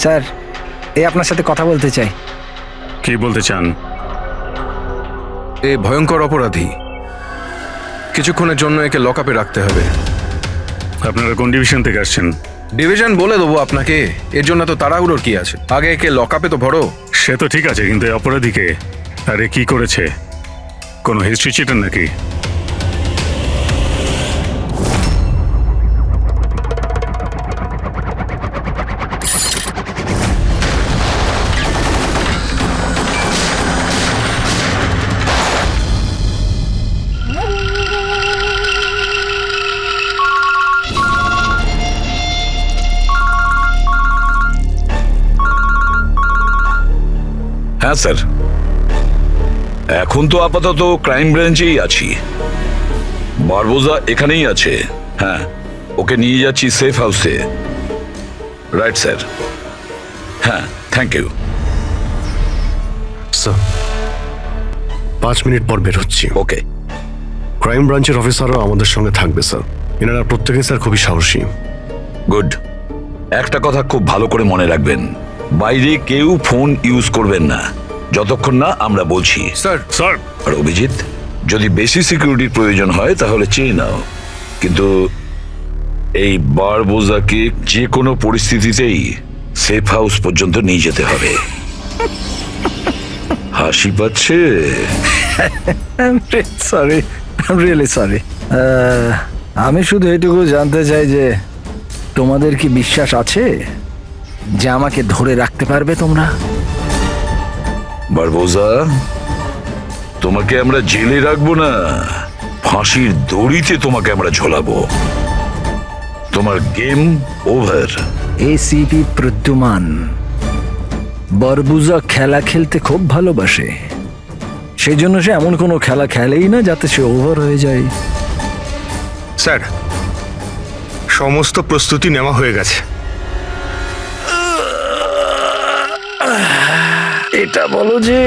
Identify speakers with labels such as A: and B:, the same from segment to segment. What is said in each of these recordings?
A: Sir, আপনার সাথে কথা বলতে চাই।
B: কি বলতে চান?
C: এ ভয়ঙ্কর অপরাধী, কিছুক্ষণের জন্য একে লকআপে রাখতে হবে।
B: আপনারা কোন ডিভিশন থেকে আসছেন?
C: ডিভিশন বলে দেবো আপনাকে, এর জন্য তো তাড়াহুড়োর কি আছে? আগে একে লকআপে তো ভরো।
B: সে তো ঠিক আছে, কিন্তু এই অপরাধীকে আরে কি করেছে? কোনো হিস্ট্রি চিটার নাকি?
D: হ্যাঁ স্যার, এখন তো আপাতত ক্রাইম ব্রাঞ্চেই আছি। বারবোজা এখানেই আছে। হ্যাঁ, ওকে নিয়ে যাচ্ছি সেফ হাউসে। Right sir. হ্যাঁ, থ্যাংক ইউ
E: স্যার। 5 মিনিট পর বের হচ্ছি।
D: ওকে।
E: ক্রাইম ব্রাঞ্চের অফিসারও আমাদের সঙ্গে থাকবে স্যার। এনারা প্রত্যেকেই স্যার খুবই সাহসী।
D: গুড। একটা কথা খুব ভালো করে মনে রাখবেন, বাইরে কেউ ফোন ইউজ করবেন না যতক্ষণ না আমরা বলছি।
C: স্যার।
B: স্যার,
D: আর অভিজিৎ, যদি বেশি সিকিউরিটির প্রয়োজন হয় তাহলে চেয়ে নাও, কিন্তু এই বারবোজাকে যে কোনো পরিস্থিতিতেই সেফ হাউস পর্যন্ত নিয়ে যেতে হবে। হাসি পাচ্ছে?
A: Sorry, really sorry. আমি শুধু এটুকু জানতে চাই যে তোমাদের কি বিশ্বাস আছে যে আমাকে ধরে রাখতে পারবে তোমরা?
D: বারবোজা, তোমাকে আমরা জেলে রাখবো না, ফাঁসির দড়িতে তোমাকে আমরা ঝোলাবো। তোমার গেম ওভার।
A: এসিপি প্রদ্যুমান বারবোজা খেলা খেলতে খুব ভালোবাসে, সেই জন্য সে এমন কোনো খেলা খেলেই না যাতে সে ওভার হয়ে যায়।
F: স্যার, সমস্ত প্রস্তুতি নেওয়া হয়ে গেছে।
A: এটা বলো যে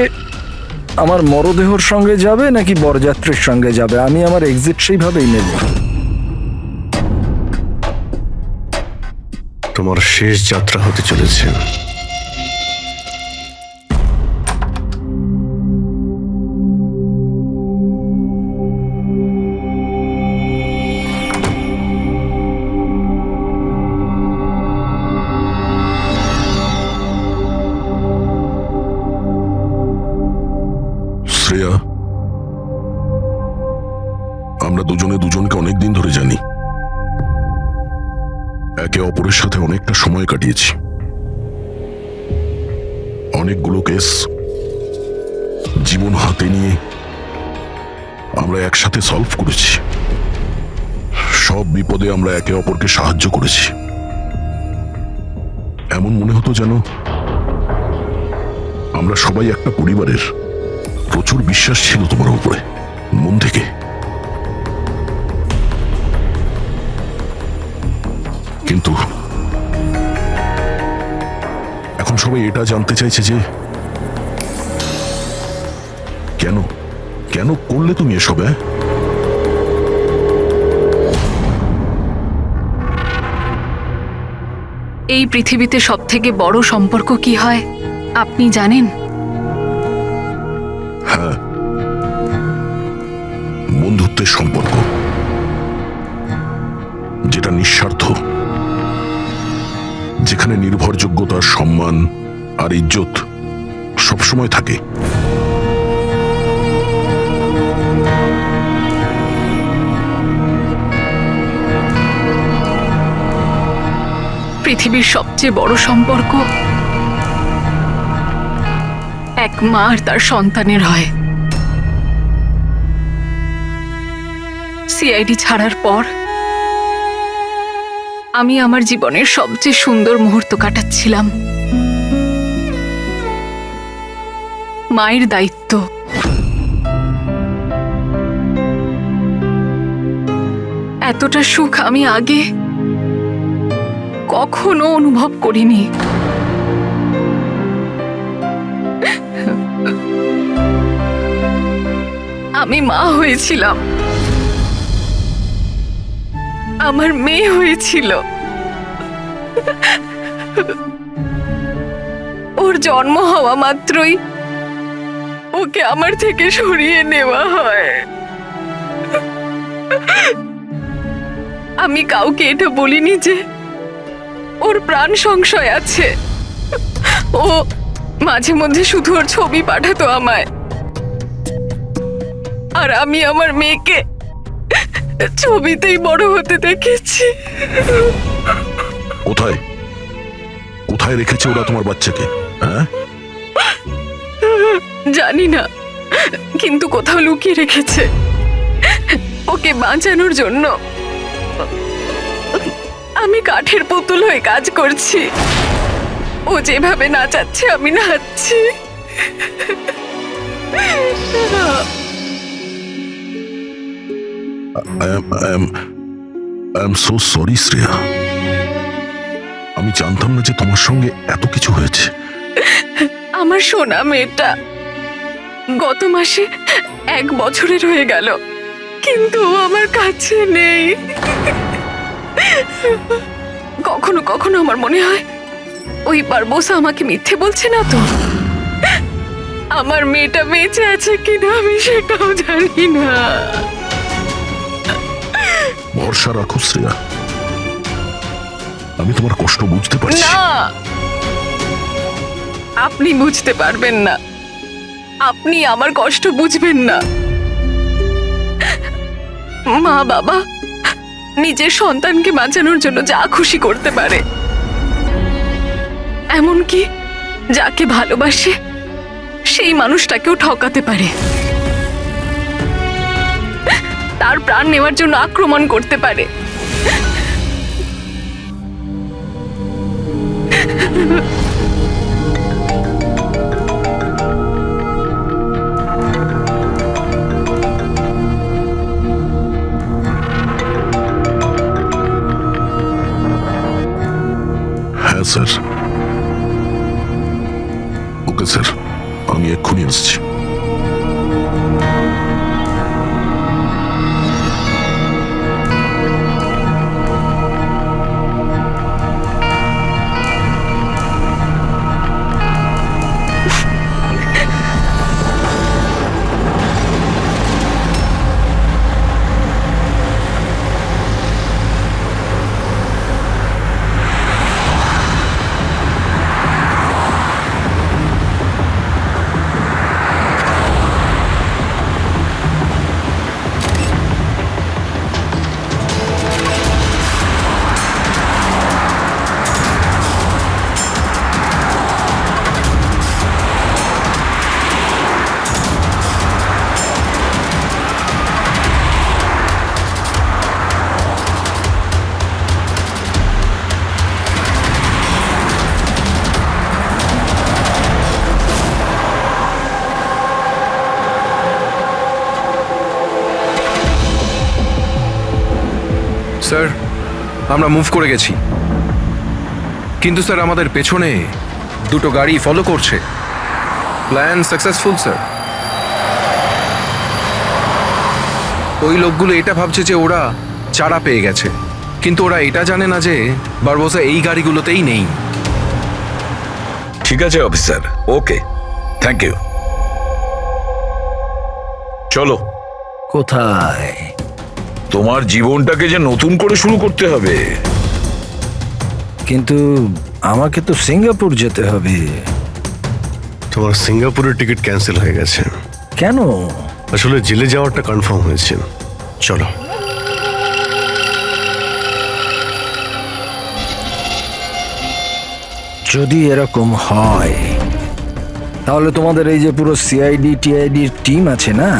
A: আমার মরদেহর সঙ্গে যাবে নাকি বরযাত্রীর সঙ্গে যাবে? আমি আমার এক্সিট সেইভাবেই নেব।
E: তোমার শেষ যাত্রা হতে চলেছে।
G: শ্রেয়া, আমরা দুজনে দুজনকে অনেকদিন ধরে জানি, একে অপরের সাথে অনেকটা সময় কাটিয়েছি। অনেকগুলো কেস জীবন হাতে নিয়ে আমরা একসাথে সলভ করেছি। সব বিপদে আমরা একে অপরকে সাহায্য করেছি। এমন মনে হতো যেন আমরা সবাই একটা পরিবারের। প্রচুর বিশ্বাস ছিল তোমার উপরে, মন থেকে। কিন্তু এখন সবাই এটা জানতে চাইছে যে কেন কেন করলে তুমি এসব?
H: এই পৃথিবীতে সবথেকে বড় সম্পর্ক কি হয় আপনি জানেন?
G: হ্যাঁ, বন্ধুত্বের সম্পর্ক, যেটা নিঃস্বার্থ, যেখানে নির্ভরযোগ্যতা, সম্মান আর ইজ্জত সবসময় থাকে।
H: পৃথিবীর সবচেয়ে বড় সম্পর্ক এক মা আর তার সন্তানের হয়। সিআইডি ছাড়ার পর আমি আমার জীবনের সবচেয়ে সুন্দর মুহূর্ত কাটাচ্ছিলাম। মায়ের দায়িত্ব, এতটা সুখ আমি আগে কখনো অনুভব করিনি। আমি মা হয়েছিলাম, আমার মেয়ে হয়েছিল। ওর জন্ম হওয়া মাত্রই ওকে আমার থেকে সরিয়ে নেওয়া হয়। আমি কাউকে এটা বলিনি যে ওর প্রাণ সংশয় আছে। ও মাঝে মধ্যে শুধু ওর ছবি পাঠাতো আমায়, আর আমি আমার মেয়েকে ছবিতেই বড় হতে দেখেছি।
G: কোথায় কোথায় রেখেছে ওরা তোমার বাচ্চাকে? হ্যাঁ,
H: জানি না, কিন্তু কোথাও লুকিয়ে রেখেছে ওকে বাঁচানোর জন্য। আমি কাঠের পুতুল হয়ে কাজ করছি, ও যেভাবে নাচাচ্ছে আমি নাচছি।
G: I am so sorry Shreya. আমি জানতাম না যে তোমার সঙ্গে এত কিছু হয়েছে।
H: আমার সোনা মেয়েটা গত মাসে 1 বছরের হয়ে গেল, কিন্তু ও আমার কাছে নেই। কখনো কখনো আমার মনে হয় ওই বারবোসা আমাকে মিথ্যে বলছে না তো। আমার মেয়েটা বেঁচে আছে কিনা আমি সেটাও জানি না।
G: ভরসা রাখো শ্রেয়া, আমি তোমার কষ্ট বুঝতে পারছি।
H: না, আপনি বুঝতে পারবেন না, আপনি আমার কষ্ট বুঝবেন না। মা বাবা নিজের সন্তানকে বাঁচানোর জন্য যা খুশি করতে পারে, এমনকি যাকে ভালোবাসে সেই মানুষটাকেও ঠকাতে পারে, তার প্রাণ নেওয়ার জন্য আক্রমণ করতে পারে।
G: হ্যাঁ স্যার। ওকে স্যার, আমি এক্ষুনি আসছি।
C: স্যার, আমরা মুভ করে গেছি, কিন্তু স্যার আমাদের পেছনে 2টো গাড়ি ফলো করছে। Plan successful sir. ওই লোকগুলো এটা ভাবছে যে ওরা চারা পেয়ে গেছে, কিন্তু ওরা এটা জানে না যে বারবোসা এই গাড়িগুলোতেই নেই।
D: ঠিক আছে অফিসার, ওকে, থ্যাংক ইউ। চলো।
A: কোথায়?
D: তোমার জীবনটাকে যে নতুন করে শুরু করতে হবে।
A: কিন্তু আমাকে তো সিঙ্গাপুর যেতে হবে।
E: তোমার সিঙ্গাপুরের টিকিট ক্যান্সেল হয়ে গেছে।
A: কেন?
E: আসলে জেলে যাওয়াটা কনফার্ম হয়েছে। চলো।
A: যদি এরকম হয় তাহলে তোমাদের এই যে পুরো সিআইডি টিআইডির টিম আছে না,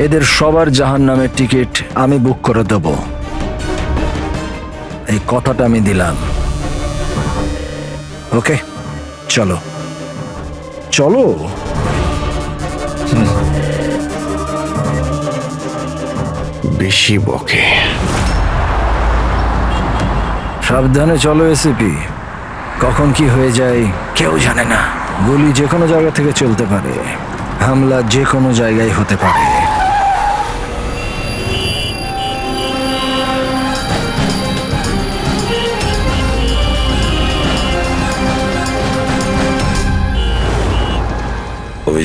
A: এদের সবার জাহান্নামের টিকিট আমি বুক করে দেব। এই কথাটা আমি দিলাম। ওকে, চলো চলো।
E: বেশি বকে।
A: সাবধানে চলো এসিপি, কখন কি হয়ে যায় কেউ জানে না। গুলি যে কোনো জায়গা থেকে চলতে পারে, হামলা যে কোনো জায়গায় হতে পারে।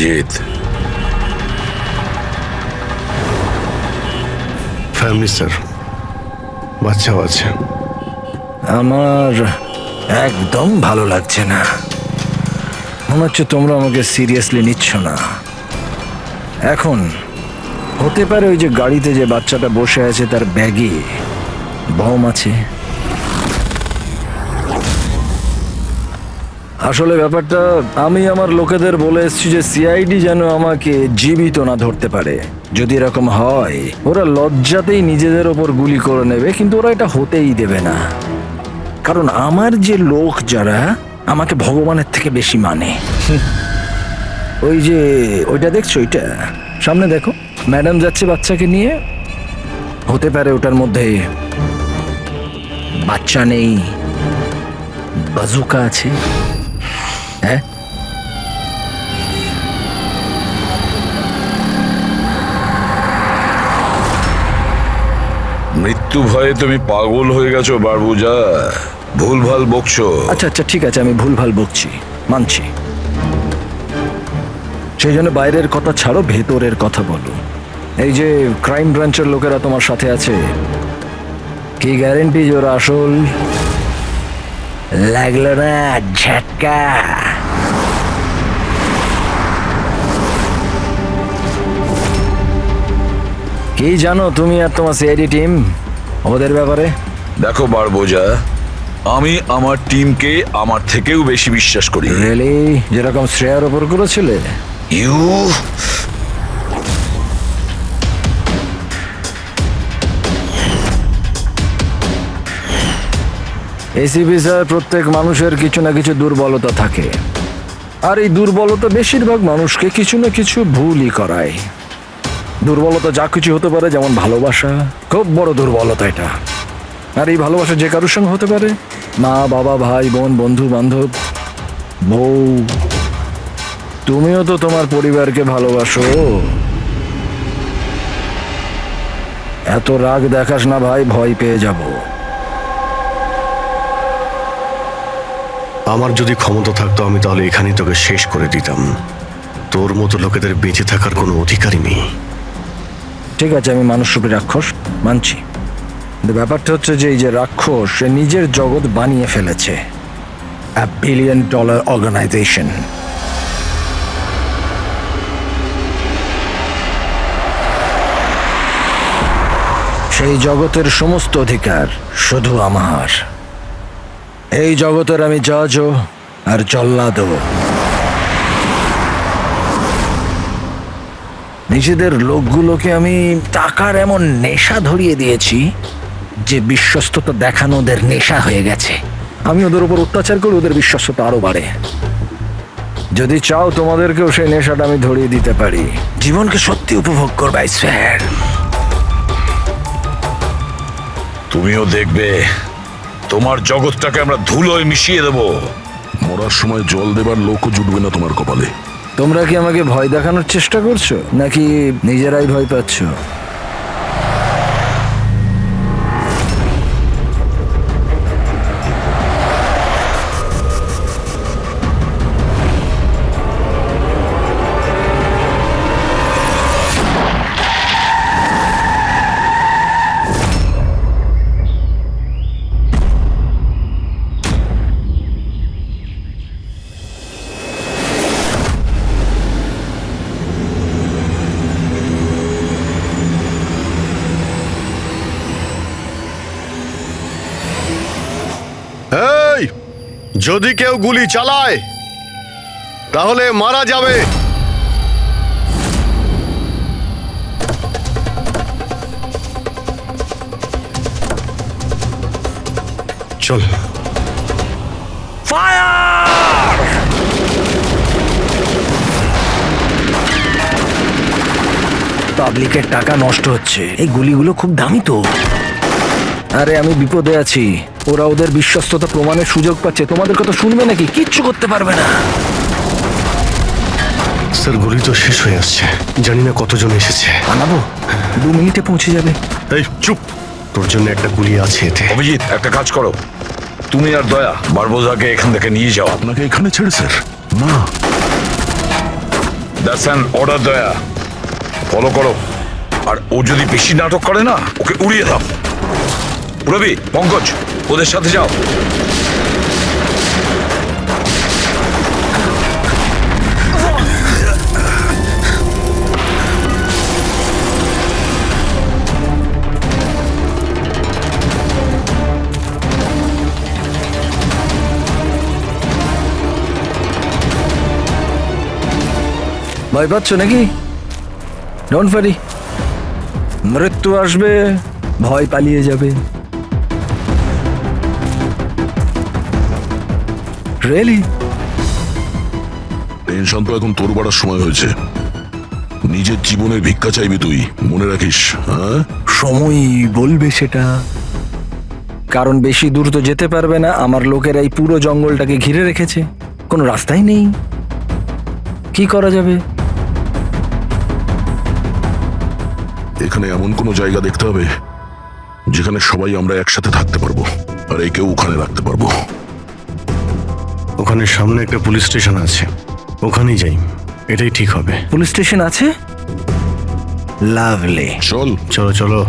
D: অভিজিৎ,
E: ফ্যামিলি স্যার, বাচ্চাও আছে।
A: আমার একদম ভালো লাগছে না। মনে হচ্ছে তোমরা আমাকে সিরিয়াসলি নিচ্ছ না। এখন হতে পারে ওই যে গাড়িতে যে বাচ্চাটা বসে আছে তার ব্যাগে বম আছে। আসলে ব্যাপারটা আমি আমার লোকেদের বলে এসেছি যে সিআইডি যেন আমাকে জীবিত না ধরতে পারে। যদি এরকম হয় ওরা লজ্জাতেই নিজেদের ওপর গুলি করে নেবে, কিন্তু ওরা এটা হতেই দেবে না। কারণ আমার যে লোক যারা আমাকে ভগবানের থেকে বেশি মানে। ওই যে ওইটা দেখছো, ওইটা সামনে দেখো, ম্যাডাম যাচ্ছে বাচ্চাকে নিয়ে। হতে পারে ওটার মধ্যে বাচ্চা নেই, বাজুকা আছে। হ্যাঁ,
D: মৃত্যু ভয়ে তুমি পাগল হয়ে গেছো বারবুজা, ভুলভাল বকছো।
A: আচ্ছা আচ্ছা ঠিক আছে, আমি ভুলভাল বকছি, মানছি। সেই জন্য বাইরের কথা ছাড়ো, ভেতরের কথা বলো। এই যে ক্রাইম ব্রাঞ্চের লোকেরা তোমার সাথে আছে, কি গ্যারেন্টি যে ওরা আসল? লাগলো না ঝটকা? কি জানো তুমি আর তোমার সিআইডি টিম ওদের ব্যাপারে?
D: দেখো বারবোজা, আমি আমার টিমকে আমার থেকেও বেশি বিশ্বাস করি।
A: রিয়েলি? যেরকম শ্রেয়ার ওপর করেছিলে?
D: ইউ
A: এসিপি স্যার, প্রত্যেক মানুষের কিছু না কিছু দুর্বলতা থাকে, আর এই দুর্বলতা বেশিরভাগ মানুষকে কিছু না কিছু ভুলই করায়। দুর্বলতা যা কিছু হতে পারে, যেমন ভালোবাসা, খুব বড় দুর্বলতা এটা। আর এই ভালোবাসা যে কারোর সঙ্গে হতে পারে, মা বাবা, ভাই বোন, বন্ধু বান্ধব, বউ। তুমিও তো তোমার পরিবারকে ভালোবাসো। এত রাগ দেখাস না ভাই, ভয় পেয়ে যাব।
E: আমার যদি ক্ষমতা থাকতো আমি তাহলে এখানেই তোকে শেষ করে দিতাম। তোর মতো লোকেদের বেঁচে থাকার কোনো অধিকারই নেই।
A: ঠিক আছে, আমি মানুষরূপী রাক্ষস মানছি, কিন্তু ব্যাপারটা হচ্ছে যে এই যে রাক্ষস, সে নিজের জগৎ বানিয়ে ফেলেছে, $1 বিলিয়ন অর্গানাইজেশন। সেই জগতের সমস্ত অধিকার শুধু আমার। এই জগতের আমি জজও আর জল্লাদও। নিজেদের লোকগুলোকে আমি টাকার এমন নেশা ধরিয়ে দিয়েছি যে বিশ্বস্ততা দেখানো ওদের নেশা হয়ে গেছে। আমি ওদের উপর অত্যাচার করি, ওদের বিশ্বস্ততা আরো বাড়ে। যদি চাও তোমাদেরকেও সেই নেশাটা আমি ধরিয়ে দিতে পারি। জীবনকে সত্যি উপভোগ করবে, আই স্যার।
D: তুমিও দেখবে তোমার জগৎটাকে আমরা ধুলোয় মিশিয়ে দেব।
G: মরার সময় জল দেবার লোকও জুটবে না তোমার কপালে।
A: তোমরা কি আমাকে ভয় দেখানোর চেষ্টা করছো, নাকি নিজেরাই ভয় পাচ্ছ?
E: এই, যদি কেউ গুলি চালায় তাহলে মারা যাবে। চল।
A: পাবলিকের টাকা নষ্ট হচ্ছে, এই গুলিগুলো খুব দামি তো। আরে আমি বিপদে আছি, ওরা ওদের বিশ্বস্ততা প্রমাণের সুযোগ পাচ্ছে। তোমাদের কথা শুনবে নাকি? কিচ্ছু করতে পারবে না।
E: স্যার, গুলি তো শেষ হয়ে আসছে, জানি না কতজন এসেছে।
A: আনাবো, 2 মিনিটে পৌঁছে যাবে।
E: এই চুপ, তোর জন্য একটা গুলি আছে এতে।
D: অভিজিৎ, একটা কাজ করো, তুমি আর দয়া বারবোজাকে এখান থেকে নিয়ে যাও।
G: আপনাকে এখানে ছেড়ে স্যার? না,
D: দ্যাটস অ্যান অর্ডার দয়া, ফলো করো। আর ও যদি বেশি নাটক করে না, ওকে উড়িয়ে দাও। রবি, পঙ্কজ, ওদের সাথে যাও।
A: ভয় পাচ্ছ নাকি? ডোন্ট ওয়ারি, মৃত্যু আসবে, ভয় পালিয়ে যাবে। রিয়েলি?
G: টেনশন তো এখন তোর বাড়ার সময় হয়েছে। নিজের জীবনের ভিক্ষা চাইবি তুই, মনে রাখিস। হ্যাঁ,
A: সময়ই বলবে সেটা। কারণ বেশি দূর তো যেতে পারবে না, আমার লোকেরা এই পুরো জঙ্গলটাকে ঘিরে রেখেছে, কোনো রাস্তাই নেই। কি করা যাবে?
G: এখানে এমন কোনো জায়গা দেখতে হবে যেখানে সবাই আমরা একসাথে থাকতে পারবো, আর একেও ওখানে রাখতে পারবো।
E: ওখানে সামনে একটা পুলিশ স্টেশন আছে, ওখানেই যাই, এটাই ঠিক হবে।
A: পুলিশ স্টেশন আছে? লাভলি।
G: চল।
E: চলো চলো।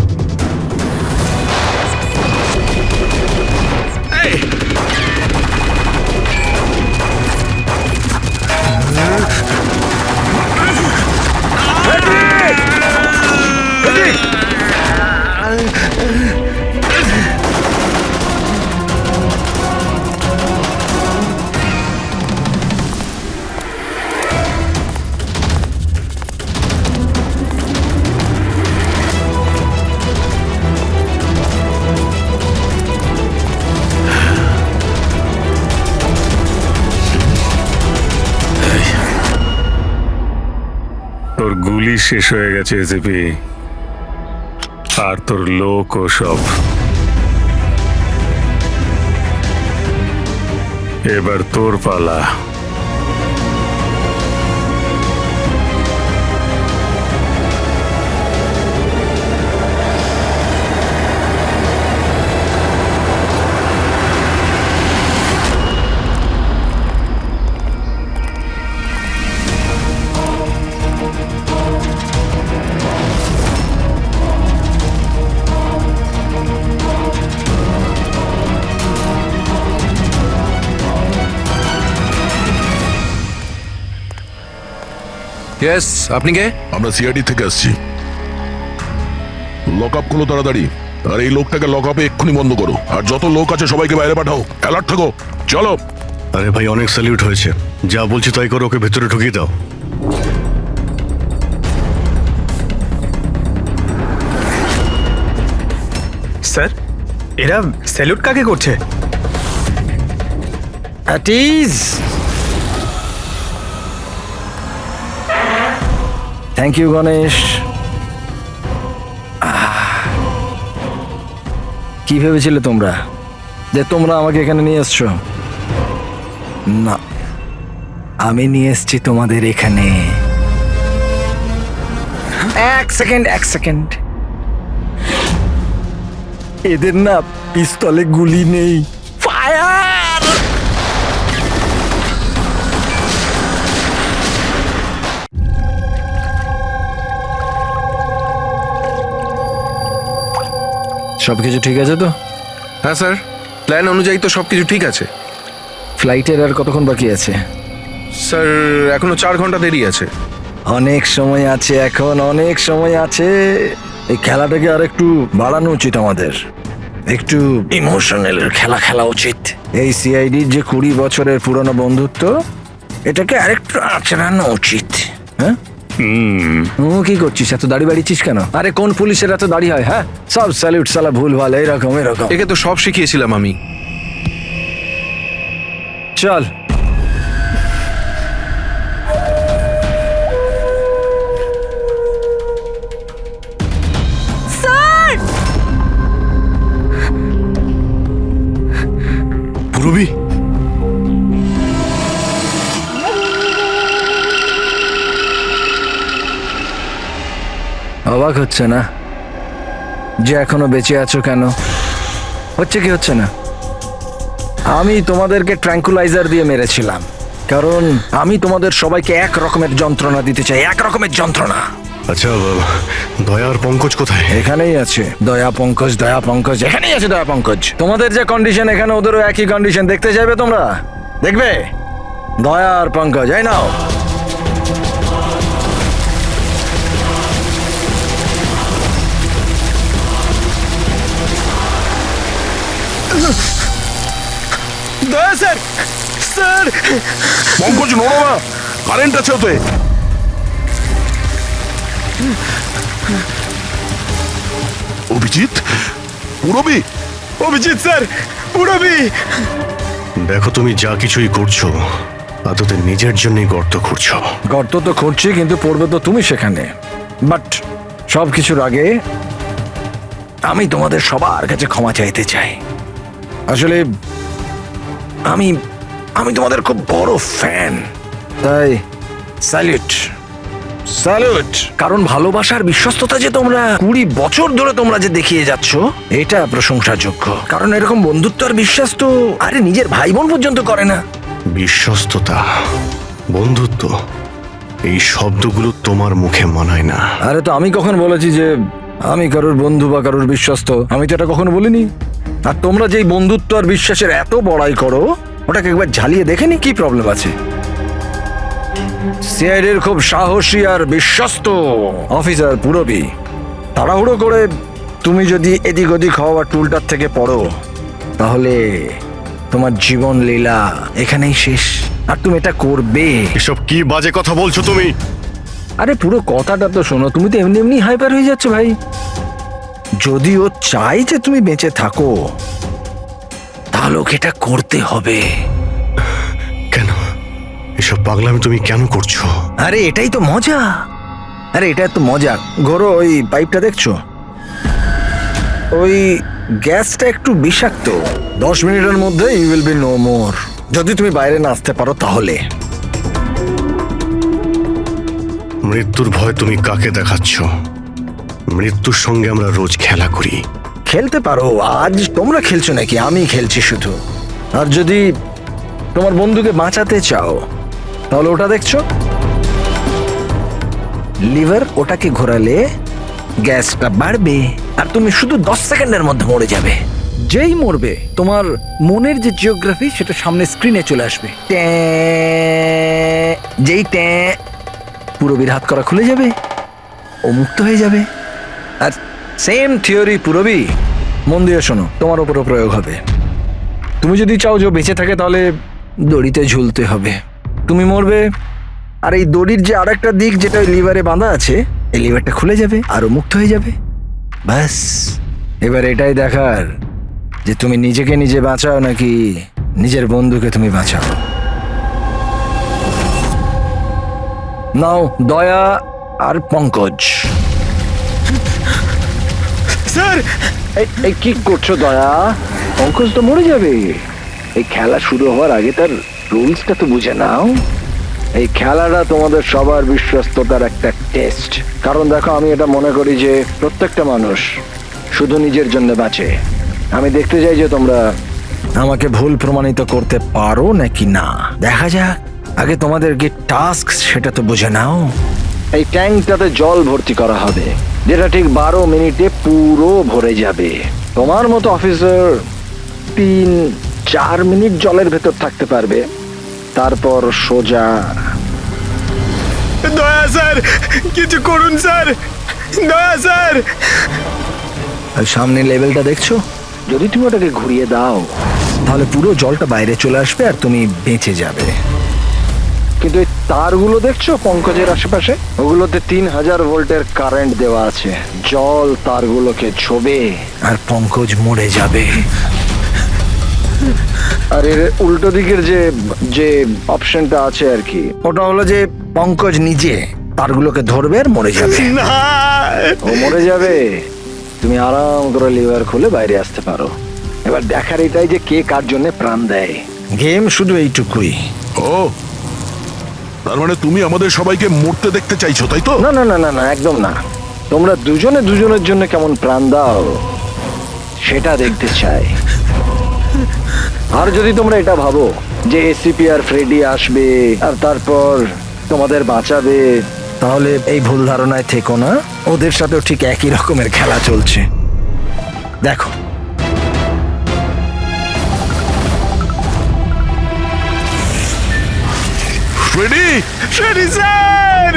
B: তোর গুলি শেষ হয়ে গেছে এসিপি, আর তোর লোক ও সব। এবার তোর পালা।
C: ইয়েস, আপনি কে?
G: আমরা সিআইডি থেকে আসছি। লক আপ করো তাড়াতাড়ি, আর এই লোকটাকে লক আপে এক্ষুনি বন্ধ করো, আর যত লোক আছে সবাইকে বাইরে পাঠাও। অ্যালার্ট থাকো, চলো।
E: আরে ভাই, অনেক স্যালিউট হয়েছে, যা বলছি তাই করো, ওকে ভেতরে ঢুকিয়ে দাও।
F: স্যার, এরা স্যালুট কাকে করছে?
A: Thank you Ganesh. কি ভেবেছিলে তোমরা যে তোমরা আমাকে এখানে নিয়ে এসছো? না, আমি নিয়ে এসছি তোমাদের এখানে। এক সেকেন্ড। এদের না পিস্তলে গুলি নেই। ফায়ার! সবকিছু ঠিক আছে তো?
C: হ্যাঁ স্যার, প্ল্যান অনুযায়ী তো সবকিছু ঠিক আছে।
A: ফ্লাইটের আর কতক্ষণ বাকি আছে?
C: স্যার, এখনো 4 ঘন্টা দেরি আছে।
A: অনেক সময় আছে, এখন অনেক সময় আছে। এই খেলাটাকে আর একটু বাড়ানো উচিত আমাদের, একটু ইমোশনাল খেলা উচিত। এই সিআইডির যে 20 বছরের পুরনো বন্ধুত্ব, এটাকে আরেকটু আচড়ানো উচিত। হ্যাঁ, কি করছিস? এত দাড়ি বাড়িছিস কেন? আরে কোন পুলিশের এত দাড়ি হয়? হ্যাঁ, সব স্যালুট সালা ভুলভাল এরকম।
C: একে তো সব শিখিয়েছিলাম আমি।
A: চল।
E: পুরবি,
A: অবাক হচ্ছে না যে এখনো বেঁচে আছো? কেন হচ্ছে কি হচ্ছে না? আমি তোমাদেরকে ট্র্যাঙ্কুলাইজার দিয়ে মেরেছিলাম, কারণ আমি তোমাদের সবাইকে এক রকমের যন্ত্রণা দিতে চাই, এক রকমের যন্ত্রণা।
E: আচ্ছা, দয়া আর পঙ্কজ কোথায়?
A: এখানেই আছে দয়া পঙ্কজ, এখানেই আছে দয়া পঙ্কজ। তোমাদের যে কন্ডিশন, এখানে ওদেরও একই কন্ডিশন। দেখতে চাইবে তোমরা? দেখবে? দয়া আর পঙ্কজ, এই নাও।
F: দয়া স্যার, স্যার
G: পঙ্কজ নড়ো না, কারেন্ট আছে ওতে। অভিজিৎ, পুরবি,
F: অভিজিৎ স্যার, পুরবি।
E: দেখো, তুমি যা কিছুই করছো আদতে নিজের জন্যই গর্ত খুঁড়ছো।
A: গর্ত তো খুঁড়ছি, কিন্তু পড়বে তো তুমি সেখানে। বাট সব কিছুর আগে আমি তোমাদের সবার কাছে ক্ষমা চাইতে চাই। আসলে আমি আমি তোমাদের খুব বড় ফ্যান, তাই স্যালুট স্যালুট। কারণ ভালোবাসার বিশ্বস্ততা যে তোমরা 20 বছর ধরে তোমরা যে দেখিয়ে যাচ্ছ, এটা প্রশংসাযোগ্য। কারণ এরকম বন্ধুত্ব আর বিশ্বাস তো আরে নিজের ভাই বোন পর্যন্ত করে না।
E: বিশ্বস্ততা, বন্ধুত্ব, এই শব্দগুলো তোমার মুখে মানায় না।
A: আরে তো আমি কখন বলেছি যে আমি কারোর বন্ধু বা কারোর বিশ্বস্ত? আমি তো এটা কখনো বলিনি। আর তোমরা যেই বন্ধুত্ব আর বিশ্বাসের এত বড়াই করো, ওটাকে একবার ঝালিয়ে দেখেনি কি প্রবলেম আছে? সিআইডির খুব সাহসী আর বিশ্বস্ত অফিসার পুরবি, তাড়াহুড়ো করে তুমি যদি এদিক ওদিক হওয়া টুলটার থেকে পড়ো, তাহলে তোমার জীবন লীলা এখানেই শেষ। আর তুমি এটা করবে।
E: এসব কি বাজে কথা বলছো তুমি?
A: আরে পুরো কথাটা তো শোনো। তুমি তো এমনি এমনি হাইপার হয়ে যাচ্ছ ভাই। যদি ও চাই যে তুমি বেঁচে থাকো, তাহলে ওকে এটা করতে হবে।
E: কেন এসব পাগলামি তুমি কেন করছো?
A: আরে এটাই তো মজা। আরে এটা তো মজা। ঘোরো, ওই পাইপটা দেখছো? ওই গ্যাসটা একটু বিষাক্ত। 10 মিনিটের মধ্যে you will be no more. যদি তুমি বাইরে না আসতে পারো তাহলে।
E: মৃত্যুর ভয় তুমি কাকে দেখাচ্ছ? মৃত্যুর সঙ্গে আমরা রোজ খেলা করি।
A: খেলতে পারো। আজ তোমরা খেলছো নাকি? আমি খেলছি শুধু। আর যদি তোমার বন্ধুকে বাঁচাতে চাও, তাহলে ওটা দেখছো লিভার, ওটাকে ঘোরালে গ্যাসটা বাড়বে আর তুমি শুধু 10 সেকেন্ডের মধ্যে মরে যাবে। যেই মরবে, তোমার মনের যে জিওগ্রাফি সেটা সামনে স্ক্রিনে চলে আসবে। যেই পুরবীর হাত করা খুলে যাবে, ও মুক্ত হয়ে যাবে। আর সেম থিওরি পুরবি, মন দিয়ে শোনো, তোমার উপরও প্রয়োগ হবে। তুমি যদি চাও যে ও বেঁচে থাকে, তাহলে দড়িতে ঝুলতে হবে। তুমি মরবে, আর এই দড়ির যে আরেকটা দিক যেটা ওই লিভারে বাঁধা আছে, এই লিভারটা খুলে যাবে আর ও মুক্ত হয়ে যাবে। ব্যাস, এবার এটাই দেখার যে তুমি নিজেকে নিজে বাঁচাও নাকি নিজের বন্ধুকে তুমি বাঁচাও। নাও দয়া আর পঙ্কজ।
F: স্যার,
A: এই কি করছো দয়া? পঙ্কজ তো মরে যাবে। এই খেলা শুরু হওয়ার আগে তার রুলসটা তো বুঝে নাও। এই খেলাটা তোমাদের সবার বিশ্বস্ততার একটা টেস্ট। কারণ দেখো, আমি এটা মনে করি যে প্রত্যেকটা মানুষ শুধু নিজের জন্য বাঁচে। আমি দেখতে চাই যে তোমরা আমাকে ভুল প্রমাণিত করতে পারো নাকি না। দেখা যাক। আগে তোমাদের কি টাস্ক সেটা তো বুঝে নাও। এই ট্যাঙ্কটাতে জল ভর্তি করা হবে, যেটা ঠিক 12 মিনিটে পুরো ভরে যাবে। তোমার মতো অফিসার 3-4 মিনিট জলের ভেতর থাকতে পারবে, তারপর সোজা।
F: দয়া স্যার, কিছু করুন স্যার, দয়া স্যার।
A: আর সামনে লেভেলটা দেখছো? যদি তুমি ওটাকে ঘুরিয়ে দাও, তাহলে পুরো জলটা বাইরে চলে আসবে আর তুমি বেঁচে যাবে। কিন্তু এই তারগুলো দেখছো পঙ্কজের আশেপাশে, ওগুলোতে 3000 ভোল্টের কারেন্ট দেওয়া আছে। জল তারগুলোকে ছোবে আর পঙ্কজ মরে যাবে। আর এর উল্টো দিকের যে অপশনটা আছে আর কি, ওটা হলো যে পঙ্কজ নিজে তারগুলোকে ধরবে আর মরে যাবে।
F: না,
A: ও মরে যাবে, তুমি আরাম করে লিভার খুলে বাইরে আসতে পারো। এবার দেখার এটাই যে কে কার জন্য প্রাণ দেয়। গেম শুধু এইটুকুই।
G: ও, তার মানে তুমি আমাদের সবাইকে মরতে দেখতে চাইছো, তাই তো?
A: না না না না না, একদম না। তোমরা দুজনে দুজনের জন্য কেমন প্রাণ দাও সেটা দেখতে চাই। আর যদি তোমরা এটা ভাবো যে এসিপি আর ফ্রেডি আসবে আর তারপর তোমাদের বাঁচাবে, তাহলে এই ভুল ধারণায় থেকো না, ওদের সাথেও ঠিক একই রকমের খেলা চলছে। দেখো,
G: ফ্রেডি,
F: ফ্রেডি স্যার!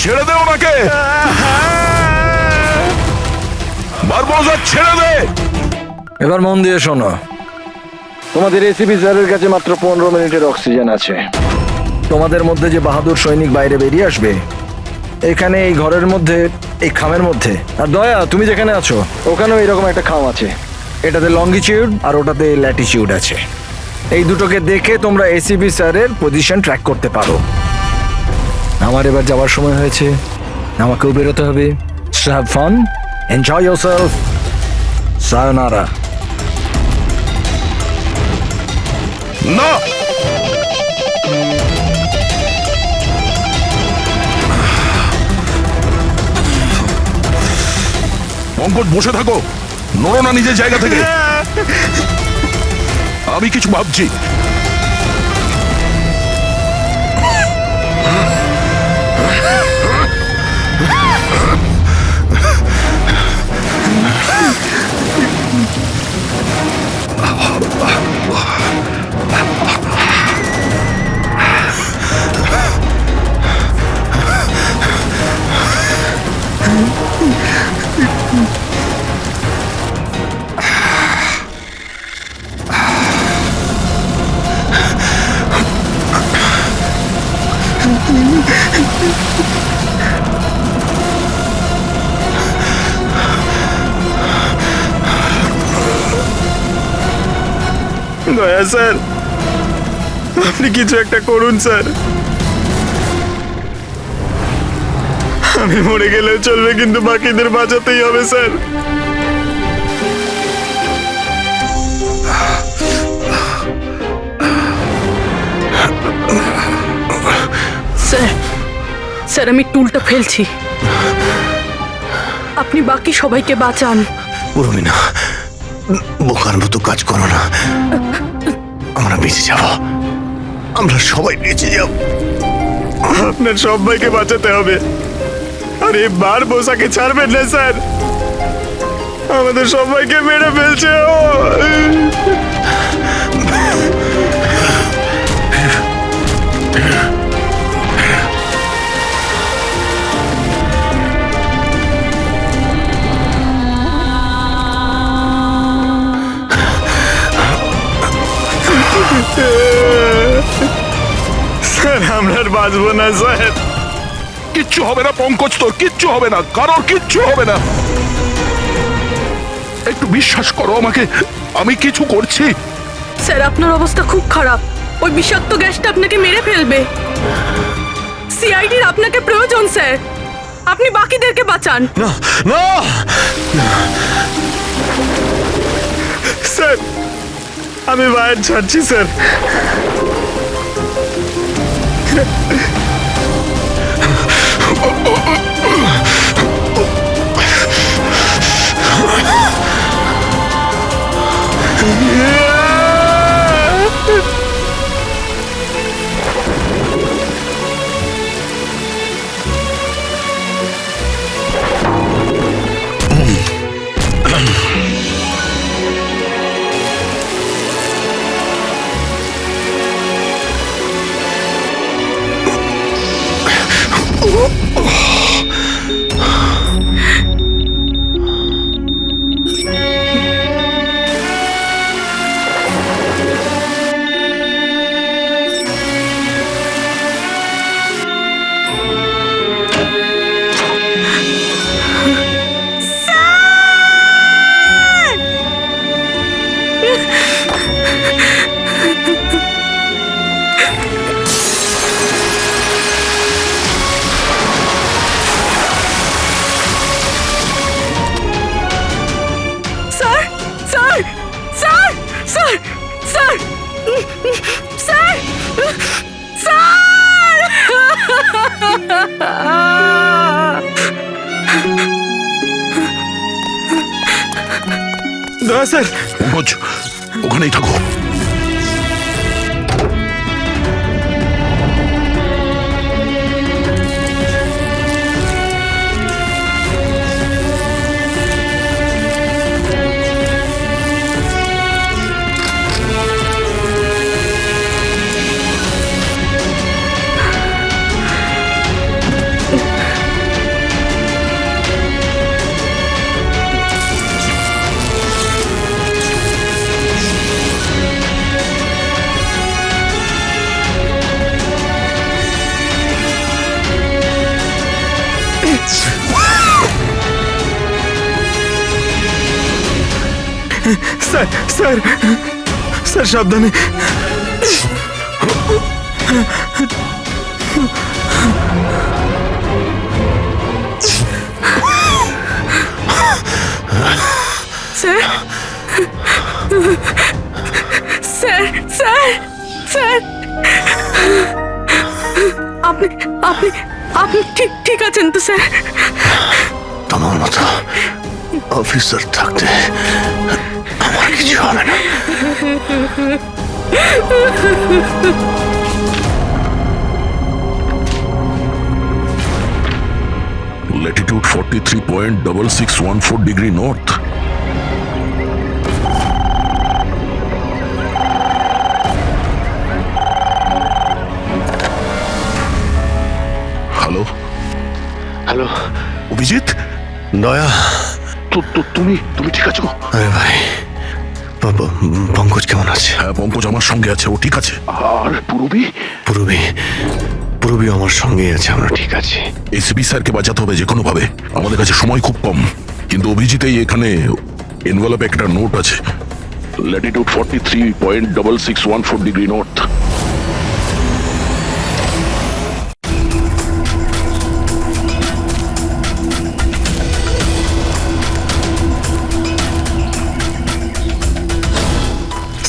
G: ছেড়ে দে ওনাকে, বারবোজা ছেড়ে দে।
A: এবার মন দিয়ে শোনো, তোমাদের এসিপি স্যারের কাছে মাত্র 15 মিনিটের অক্সিজেন আছে। তোমাদের মধ্যে যে বাহাদুর সৈনিক বাইরে বেরিয়ে আসবে, এখানে এই ঘরের মধ্যে, এই খামের মধ্যে, আর দয়া তুমি যেখানে আছো ওখানেও এরকম একটা খাম আছে, এটাতে লঙ্গিটিউড আর ওটাতে ল্যাটিটিউড আছে। এই দুটোকে দেখে তোমরা এসিপি স্যারের পজিশন ট্র্যাক করতে পারো। আমার এবার যাওয়ার সময় হয়েছে, আমাকেও বেরোতে হবে। So have fun, enjoy yourself, sayonara.
G: না, পঙ্কজ বসে থাকো, নড়ো না নিজের জায়গা থেকে। আমি কিছু ভাবছি।
F: দয়া স্যার, আপনি কিছু একটা করুন স্যার। আমি মরে গেলেও চলবে, কিন্তু বাকিদের বাঁচাতেই হবে স্যার।
H: স্যার, স্যার আমি টুলটা ফেলছি, আপনি বাকি সবাইকে বাঁচান।
E: উর্মিনা, বোকার মতো কাজ করো না। আমরা বেঁচে যাব, আমরা সবাই বেঁচে যাব।
F: আপনার সবাইকে বাঁচাতে হবে, আর এই বারবোসাকে ছাড়বেন না স্যার, আমাদের সবাইকে মেরে ফেলছে ও। স্যার আমরা আর বাঁচবো না স্যার।
G: কিচ্ছু হবে না পঙ্কজ, তোর কিচ্ছু হবে না, কারোর কিচ্ছু হবে না। একটু বিশ্বাস করো আমাকে, আমি কিছু করছি।
H: স্যার আপনার অবস্থা খুব খারাপ, ওই বিষাক্ত গ্যাসটা আপনাকে মেরে ফেলবে। সিআইডির আপনাকে প্রয়োজন স্যার, আপনি বাকিদেরকে বাঁচান।
E: না না,
F: স্যার আমি বাইরে ছাড়ছি স্যার।
H: স্যার স্যার
F: দয়া স্যার,
G: পঙ্কজ ওখানেই থাকো।
F: স্যার স্যার স্যার সাবধানে।
H: স্যার স্যার স্যার স্যার আপনি আপনি আপনি ঠিক ঠিক আছেন তো স্যার?
E: তোমার মতো অফিসার থাকতে আমার কিছু হবে না।
G: Latitude 43.6614 degree north. Hello
E: hello
G: Abhijit,
E: দয়া,
G: তুমি ঠিক আছো?
E: আরে ভাই, পঙ্কজ কেমন আছে?
G: হ্যাঁ, পঙ্কজ আমার সঙ্গে আছে, ও ঠিক আছে। আর পূরবী?
E: পূরবী আমার সঙ্গেই আছে, আমরা ঠিক আছি।
G: এসপি স্যারকে বাঁচাতে হবে যে কোনো ভাবে, আমাদের কাছে সময় খুব কম। কিন্তু অভিজিতেই এখানে এনভেলপে একটা নোট আছে, Latitude 43.6614 degree north.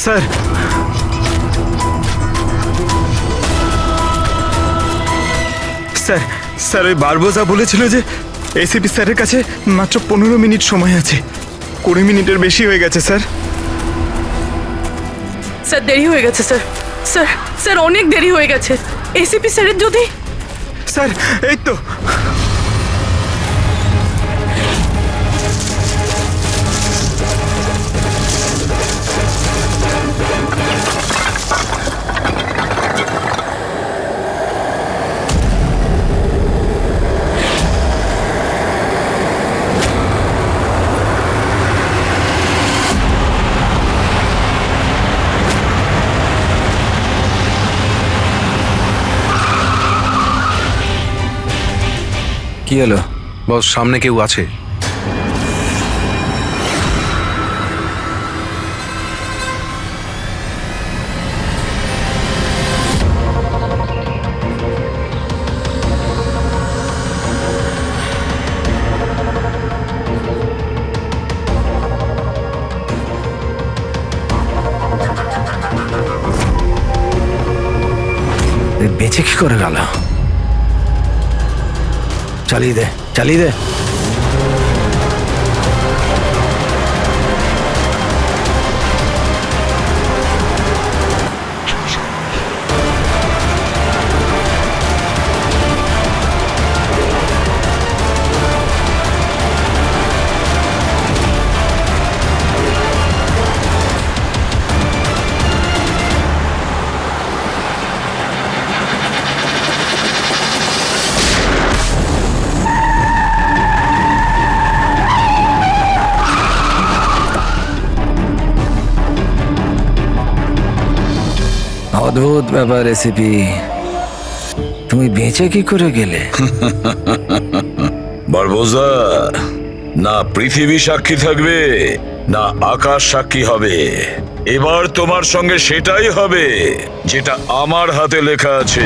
F: Sir sir sir ওই বারবোজা বলেছিল যে এসিপি স্যারের কাছে মাত্র 15 মিনিট সময় আছে। 20 মিনিটের বেশি হয়ে গেছে স্যার।
H: স্যার দেরি হয়ে গেছে স্যার। স্যার স্যার অনেক দেরি হয়ে গেছে। এসিপি স্যারের যদি
F: স্যার এই তো
A: কি হলো?
C: বস, সামনে কেউ আছে।
A: বেঁচে কি করে গেল? চালিয়ে দে, চালিয়ে দে। অদ্ভুত ব্যাপার রেসিপি, তুমি বেঁচে কি করে গেলে?
D: বারবোজা, না পৃথিবী সাক্ষী থাকবে না আকাশ সাক্ষী হবে। এবার তোমার সঙ্গে সেটাই হবে যেটা আমার হাতে লেখা আছে।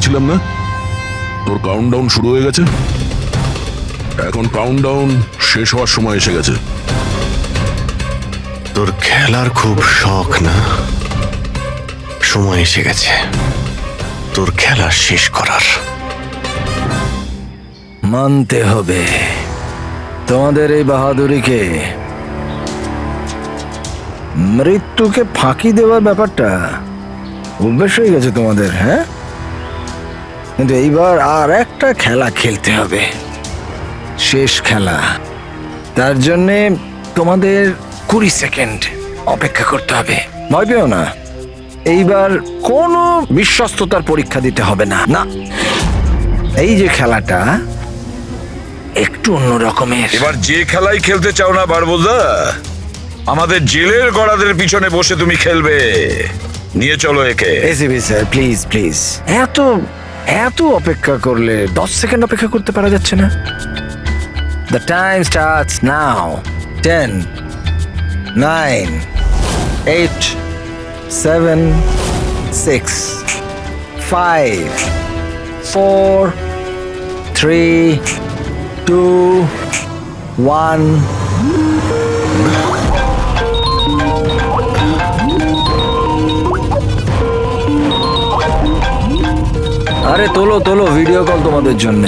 G: বলেছিলাম না তোর কাউন্টডাউন শুরু হয়ে গেছে। এখন কাউন্টডাউন শেষ হওয়ার সময় এসে গেছে।
E: তোর খেলার খুব শখ না? সময় এসে গেছে তোর খেলা শেষ করার।
A: মানতে হবে তোমাদের এই বাহাদুরিকে। মৃত্যুকে ফাঁকি দেওয়ার ব্যাপারটা অভ্যেস হয়ে গেছে তোমাদের, হ্যাঁ? কিন্তু এইবার আর একটা খেলা খেলতে হবে, শেষ খেলা। তার জন্যে তোমাদের 20 সেকেন্ড অপেক্ষা করতে হবে। ভয় পেও না, এইবার কোনো বিশ্বস্ততার পরীক্ষা দিতে হবে না। না, এই যে খেলাটা একটু অন্য রকমের।
D: এবার যে খেলাই খেলতে চাও না বারবোজা, আমাদের জেলের গড়াদের পিছনে বসে তুমি খেলবে। নিয়ে চলো একে।
A: এসিবি স্যার, প্লিজ প্লিজ, এত এত অপেক্ষা করলে 10 সেকেন্ড অপেক্ষা করতে পারা যাচ্ছে না? The time starts now. 10, 9, 8, 7, 6, 5, 4, 3, 2, 1. আরে তোলো তোলো, ভিডিও কল তোমাদের জন্য।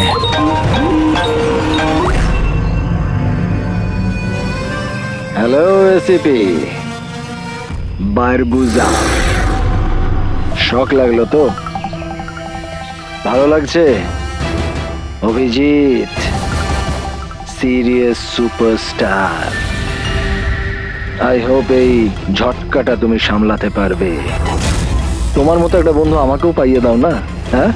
A: হ্যালো এসিপি বারবুজা, শখ লাগলো তো? ভালো লাগছে? Abhijit serious superstar. I hope এই ঝটকাটা তুমি সামলাতে পারবে। তোমার মতো একটা বন্ধু আমাকেও পাইয়ে দাও না, হ্যাঁ?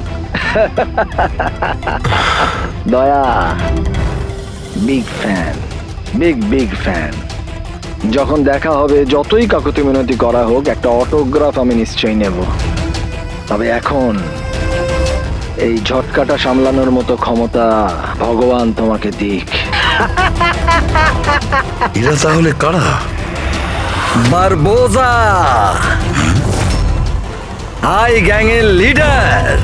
A: দয়া বিগ ফ্যান, বিগ ফ্যান। যখন দেখা হবে, যতই কাকুতি মিনতি করা হোক, একটা অটোগ্রাফ আমি নিশ্চয়ই নেব। তবে এখন এই ঝটকাটা সামলানোর মতো ক্ষমতা ভগবান তোমাকে দিক।
D: এরা তাহলে কারা?
A: বারবোজা, আই গ্যাংয়ের লিডার।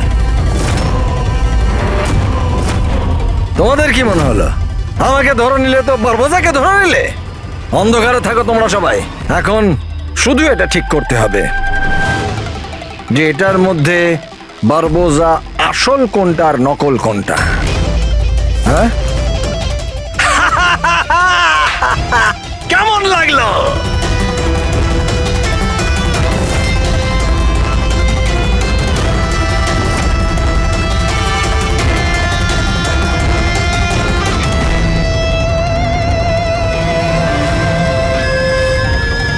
A: তোমাদের কি মনে হলো আমাকে ধরে নিলে তো বারবোজাকে ধরে নিলে? অন্ধকারে থাকো তোমরা সবাই। এখন শুধু এটা ঠিক করতে হবে যে এটার মধ্যে বারবোজা আসল কোনটা আর নকল কোনটা। হ্যাঁ, কেমন লাগলো?